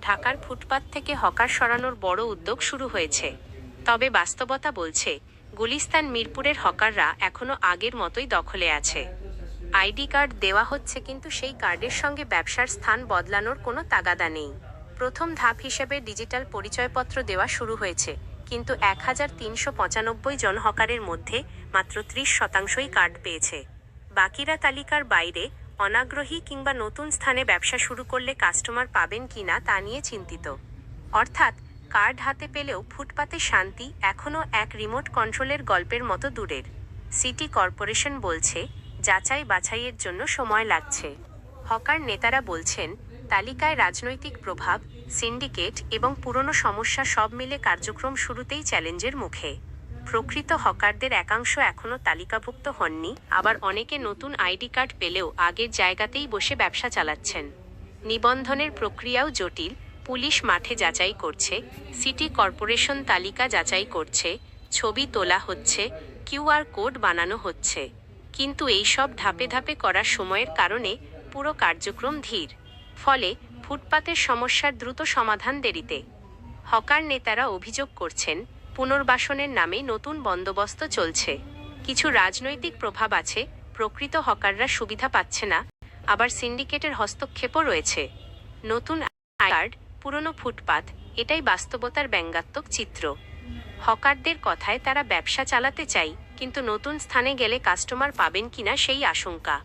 ঢাকার ফুটপাত থেকে হকার সরানোর বড় উদ্যোগ শুরু হয়েছে। তবে বাস্তবতা বলছে, গুলিস্তান মিরপুরের হকাররা এখনো আগের মতোই দখলে আছে। আইডি কার্ড দেওয়া হচ্ছে, কিন্তু সেই কার্ডের সঙ্গে ব্যবসার স্থান বদলানোর কোনো তাগাদা নেই। প্রথম ধাপ হিসেবে ডিজিটাল পরিচয়পত্র দেওয়া শুরু হয়েছে, কিন্তু 1395 জন হকারের মধ্যে মাত্র 30% কার্ড পেয়েছে। বাকিরা তালিকার বাইরে, অনাগ্রহী কিংবা নতুন স্থানে ব্যবসা শুরু করলে কাস্টমার পাবেন কিনা তা নিয়ে চিন্তিত। অর্থাৎ কার্ড হাতে পেলেও ফুটপাতে শান্তি এখনও এক রিমোট কন্ট্রোলের গল্পের মতো দূরের। সিটি কর্পোরেশন বলছে, যাচাই বাছাইয়ের জন্য সময় লাগছে। হকার নেতারা বলছেন, তালিকায় রাজনৈতিক প্রভাব, সিন্ডিকেট এবং পুরনো সমস্যা সব মিলে কার্যক্রম শুরুতেই চ্যালেঞ্জের মুখে। প্রকৃত হকারদের একাংশ এখনও তালিকাভুক্ত হননি, আবার অনেকে নতুন আইডি কার্ড পেলেও আগের জায়গাতেই বসে ব্যবসা চালাচ্ছেন। নিবন্ধনের প্রক্রিয়াও জটিল। পুলিশ মাঠে যাচাই করছে, সিটি কর্পোরেশন তালিকা যাচাই করছে, ছবি তোলা হচ্ছে, কিউআর কোড বানানো হচ্ছে। কিন্তু এই সব ধাপে ধাপে করার সময়ের কারণে পুরো কার্যক্রম ধীর। ফলে ফুটপাতের সমস্যার দ্রুত সমাধান দেরিতে। হকার নেতারা অভিযোগ করছেন, পুনর্বাসনের নামে নতুন বন্দোবস্ত চলছে। কিছু রাজনৈতিক প্রভাব আছে, প্রকৃত হকাররা সুবিধা পাচ্ছে না, আবার সিন্ডিকেটের হস্তক্ষেপও রয়েছে। নতুন কার্ড, পুরনো ফুটপাত, এটাই বাস্তবতার ব্যঙ্গাত্মক চিত্র। হকারদের কথায় তারা ব্যবসা চালাতে চাই, কিন্তু নতুন স্থানে গেলে কাস্টমার পাবেন কিনা সেই আশঙ্কা।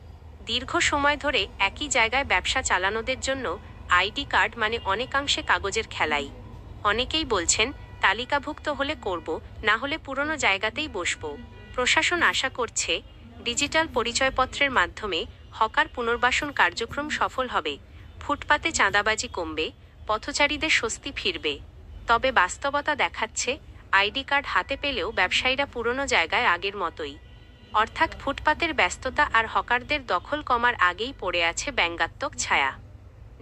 দীর্ঘ সময় ধরে একই জায়গায় ব্যবসা চালানোদের জন্য আইডি কার্ড মানে অনেকাংশে কাগজের খেলাই। অনেকেই বলছেন, তালিকাভুক্ত হলে করব, না হলে পুরনো জায়গাতেই বসব। প্রশাসন আশা করছে, ডিজিটাল পরিচয়পত্রের মাধ্যমে হকার পুনর্বাসন কার্যক্রম সফল হবে, ফুটপাতে চাঁদাবাজি কমবে, পথচারীদের স্বস্তি ফিরবে। তবে বাস্তবতা দেখাচ্ছে, আইডি কার্ড হাতে পেলেও ব্যবসায়ীরা পুরনো জায়গায় আগের মতোই। অর্থাৎ ফুটপাতের ব্যস্ততা আর হকারদের দখল কমার আগেই পড়ে আছে ব্যঙ্গাত্মক ছায়া।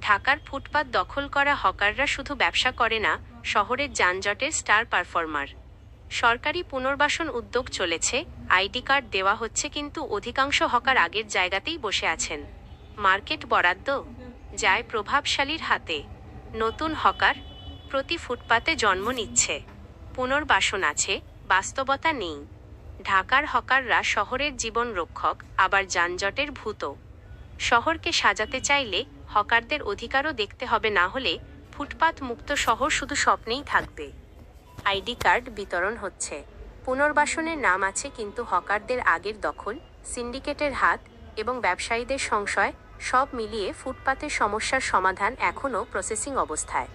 ঢাকার ফুটপাত দখল করা হকাররা শুধু ব্যবসা করে না, শহরের যানজটের স্টার পারফর্মার। সরকারি পুনর্বাসন উদ্যোগ চলেছে, আইডি কার্ড দেওয়া হচ্ছে, কিন্তু অধিকাংশ হকার আগের জায়গাতেই বসে আছেন। মার্কেট বরাদ্দ যায় প্রভাবশালীর হাতে। নতুন হকার প্রতি ফুটপাতে জন্ম নিচ্ছে। পুনর্বাসন আছে, বাস্তবতা নেই। ঢাকার হকাররা শহরের জীবন রক্ষক, আবার যানজটের ভূত। শহরকে সাজাতে চাইলে হকারদের অধিকারও দেখতে হবে, না হলে ফুটপাত মুক্ত শহর শুধু স্বপ্নেই থাকবে। আইডি কার্ড বিতরণ হচ্ছে, পুনর্বাসনের নাম আছে, কিন্তু হকারদের আগের দখল, সিন্ডিকেটের হাত এবং ব্যবসায়ীদের সংশয়, সব মিলিয়ে ফুটপাতের সমস্যার সমাধান এখনও প্রসেসিং অবস্থায়।